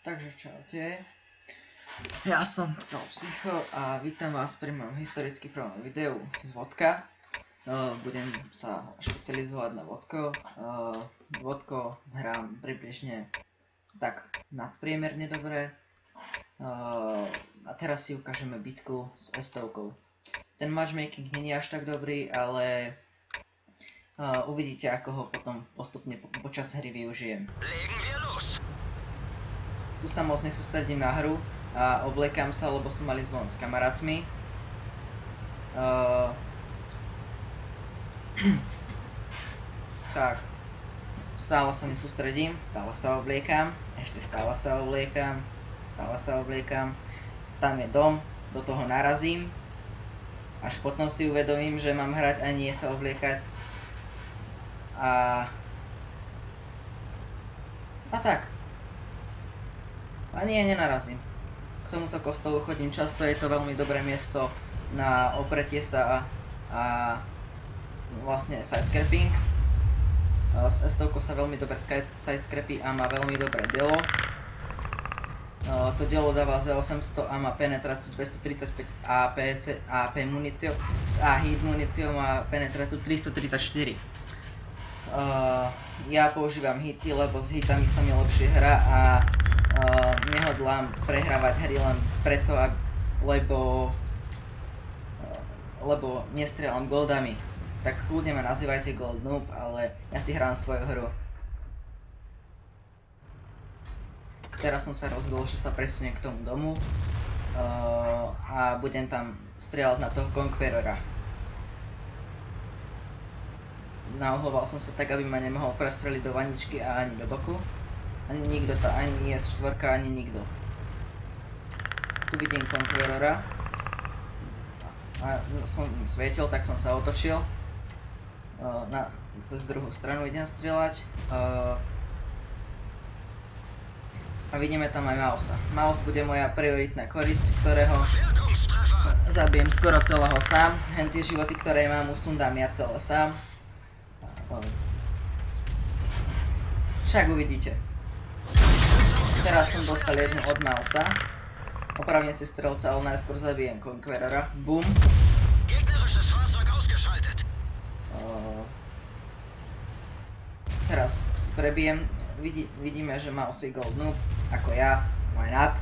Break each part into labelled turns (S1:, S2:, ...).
S1: Takže čaute, ja som Psycho a vítam vás pri mojom historicky prvom videu z vodka. Budem sa špecializovať na vodko. Vodko hrám približne tak nadpriemerne dobre. A teraz si ukážeme bitku s S-tovkou. Ten matchmaking nie je až tak dobrý, ale uvidíte, ako ho potom postupne počas hry využijem. Tu sa moc nesústredím na hru a obliekam sa, lebo som mal ísť von s kamarátmi. Tak, stále sa nesústredím, stále sa obliekam, ešte stále sa obliekam. Tam je dom, do toho narazím, až potom si uvedomím, že mám hrať a nie sa obliekať. A tak. A nie, nenarazím. K tomuto kostolu chodím často, je to veľmi dobré miesto na opretie sa a vlastne sidescraping. S S-tovkou sa veľmi dobre sidescrapí a má veľmi dobré dielo. To dielo dáva Z800 a má penetráciu 235 s AP muníciou, s A-hit muníciou má penetráciu 334. Ja používam hity, lebo s hitami sa mi lepšie hrá a nehodlám prehrávať hry len preto, lebo nestrieľam goldami. Tak kľudne ma nazývajte gold noob, ale ja si hrám svoju hru. Teraz som sa rozhodol, že sa presuniem k tomu domu a budem tam strieľať na toho Conquerora. Nauhoval som sa tak, aby ma nemohol prestreliť do vaničky a ani do boku. Ani nikto to, ani S4, ani nikto. Tu vidím Conquerora. A som svietil, tak som sa otočil. Cez druhú stranu idem strieľať. A vidíme tam aj Mausa. Maus bude moja prioritná korisť, ktorého zabijem skoro celého sám. Hen tie životy, ktoré mám, usundám ja celé sám. Však uvidíte. Teraz som dostal jednu od Mausa. Opravím si strelca, ale najskôr zabijem Conquerora. Bum. Teraz prebijem. Vidíme, že Maus je gold noob, ako ja, why not.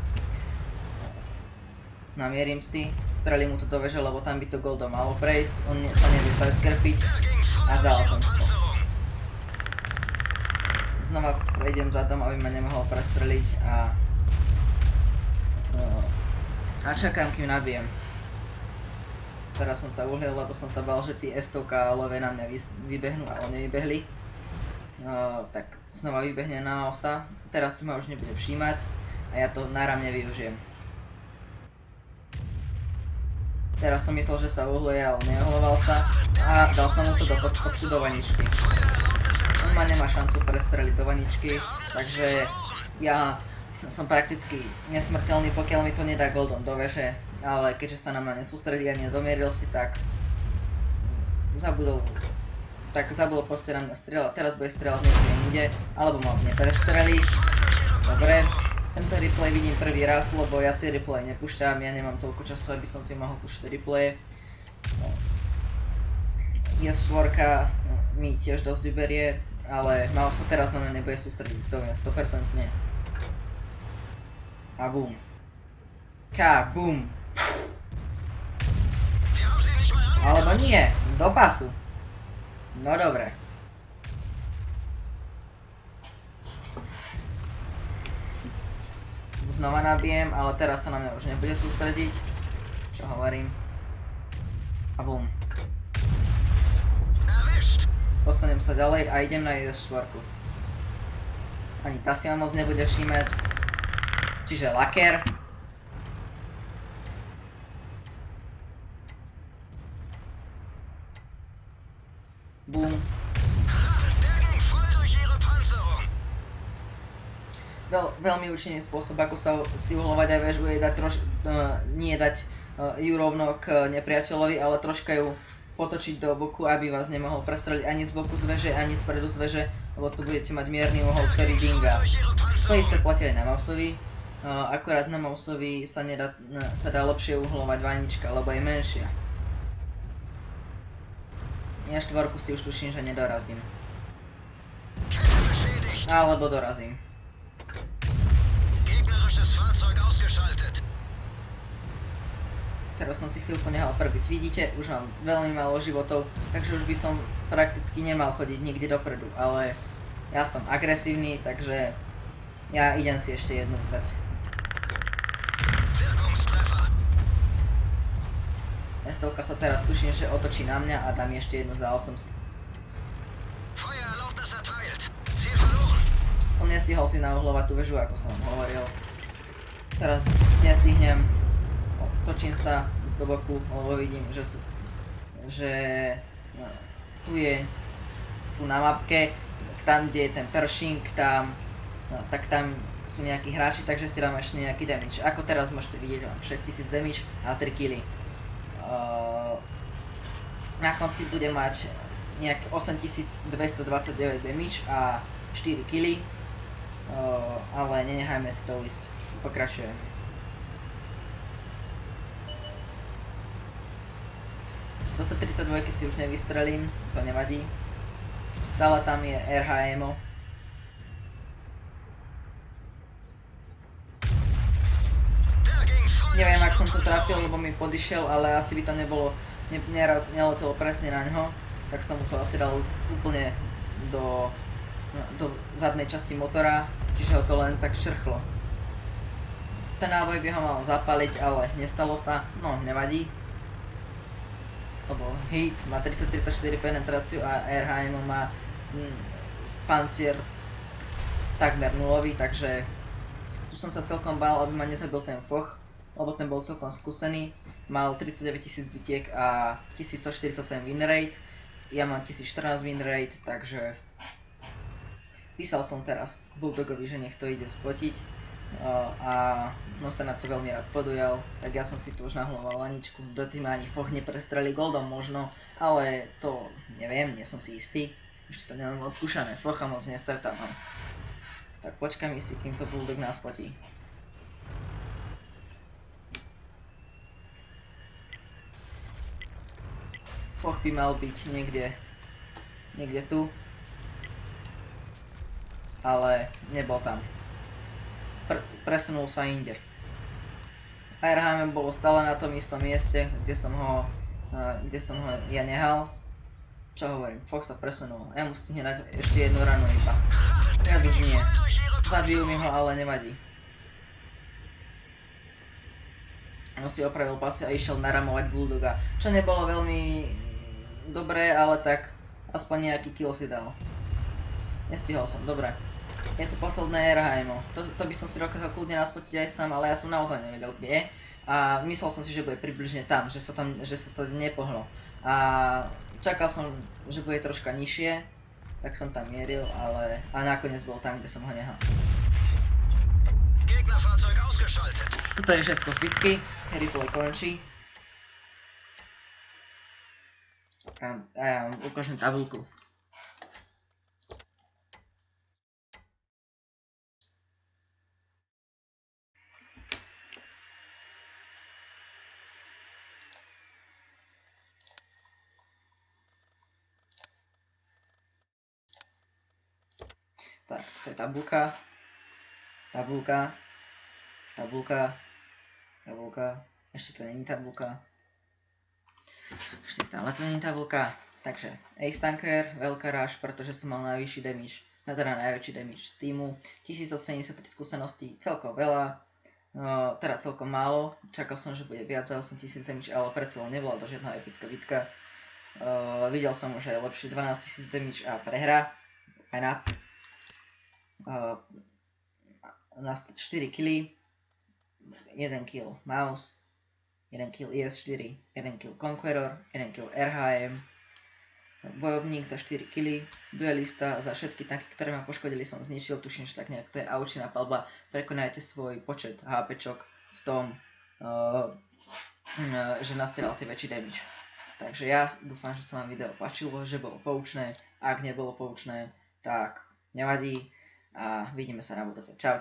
S1: Namierim si, strelím mu to do veže, lebo tam by to goldom malo prejsť. On sa nevie sidescrapiť a vzal som to. Znova prejdem za dom, aby ma nemohol prestreliť a čakám, kým nabijem. Teraz som sa uhlil, lebo som sa bál, že tí S-tovka love na mňa vybehnú a oni vybehli. Tak znova vybehne na osa. Teraz si ma už nebude všímať a ja to náramne využijem. Teraz som myslel, že sa uhluje, ale neuhloval sa a dal som mu to do vaničky. On ma nemá šancu prestreliť do vaničky, takže ja som prakticky nesmrteľný, pokiaľ mi to nedá goldom do veže, ale keďže sa na mňa nesústredí a nedomieril si, tak zabudol proste na mňa strieľať. Teraz bude strieľať niekde inde, alebo ma neprestrelí. Dobre, tento replay vidím prvý raz, lebo ja si replay nepúšťam, ja nemám toľko času, aby som si mohol púšťať replay. S4 mi tiež dosť vyberie, ale Maus sa teraz na mňa nebude sústrediť, to je 100%. A bum. Kabum. Alebo nie, do pasu. No dobre. Znova nabijem, ale teraz sa na mňa už nebude sústrediť. Čo hovorím. A bum. Posuniem sa ďalej a idem na S4. Ani tá si ma moc nebude všímať. Čiže laker. Boom. Veľmi účinný spôsob, ako sa si uhlovať aj väžu, je dať nie dať ju rovno k nepriateľovi, ale troška ju potočiť do boku, aby vás nemohol prestreliť ani z boku z veže, ani spredu z veže, lebo tu budete mať mierny uhol, ktorý dinga. To isté platí aj na Mausovi. Akurát na mouseovi sa dá lepšie uhlovať vanička, lebo je menšia. Ja štvorku si už tuším, že nedorazím. Alebo dorazím. Teraz som si chvíľku nehal prebiť. Vidíte, už mám veľmi málo životov, takže už by som prakticky nemal chodiť nikdy dopredu, ale ja som agresívny, takže ja idem si ešte jednu dať. Nestovka sa teraz tuším, že otočí na mňa a dám ešte jednu za 800. Som nestihol si nauhlovať tú väžu, ako som hovoril. Teraz nestihnem. Točím sa do boku, lebo vidím, že tu je tu na mapke, tam kde je ten Pershing, tak tam sú nejakí hráči, takže si dám ešte nejaký damage. Ako teraz môžete vidieť, mám 6000 damage a 3 killy. Na konci bude mať nejak 8229 damage a 4 killy, ale nenechajme si to ísť. Pokračujem. Do C32 si už nevystrelím, to nevadí. Stále tam je RHMO. Neviem, ak som to trafil, lebo mi podišiel, ale asi by to neletelo presne na ňo. Tak som mu to asi dal úplne do zadnej časti motora, čiže ho to len tak šrchlo. Ten náboj by ho mal zapaliť, ale nestalo sa, no nevadí. Lebo hit má 334 penetráciu a RHM má pancier takmer nulový, takže tu som sa celkom bál, aby ma nezabil ten foch, lebo ten bol celkom skúsený. Mal 39 000 bitiek a 1147 win rate, ja mám 1014 win rate, takže písal som teraz Bulldogovi, že nech to ide spotiť. A no sa na to veľmi rád podujal, tak ja som si tu už nahloval laničku, do tým ani foch neprestrelí goldom možno, ale to neviem, nie som si istý, ešte to nemám odskúšané, focha moc nestretávam. Tak počkajme si, kým to Bulldog nás spotí. Foch by mal byť niekde tu, ale nebol tam. Presunul sa inde. RHM bolo stále na tom istom mieste, kde som ho ja nehal. Čo hovorím, Foch sa presunul. Ja mu stihne dať ešte jednu ranu iba. Ja už nie. Zabijú mi ho, ale nevadí. On si opravil pasy a išiel naramovať Bulldoga. Čo nebolo veľmi dobré, ale tak aspoň nejaký kill si dal. Nestihol som, dobre. Je to posledné RHMO. To by som si dokázal kľudne naspotiť aj sám, ale ja som naozaj nevedel, kde je. A myslel som si, že bude približne tam, že sa to nepohlo. A čakal som, že bude troška nižšie, tak som tam mieril, ale nakoniec bol tam, kde som ho nehal. Toto je všetko z bitky, replay končí. A ja vám ukážem tabuľku. Tak, to je tabuľka, ešte to není tabuľka, ešte stále to není tabuľka, takže Ace Tanker, veľká ráž, pretože som mal najvyšší damage, najväčší damage z týmu, 1083 skúseností, celkom veľa, teda celkom málo, čakal som, že bude viac za 8000 damage, ale predsa len nebola to žiadna epická bitka, videl som už aj lepšie 12000 damage a prehra, penap. Na 4 killy, 1 kill Mouse, 1 kill IS-4, 1 kill Conqueror, 1 kill RHM, bojovník za 4 killy, duelista za všetky tanky, ktoré ma poškodili, som zničil, tuším, že tak nejak to je aučná palba, prekonajte svoj počet HPčok v tom, že nastrieľate väčší damage. Takže ja dúfam, že sa vám video páčilo, že bolo poučné, ak nebolo poučné, tak nevadí. A vidíme sa na budúce. Čau.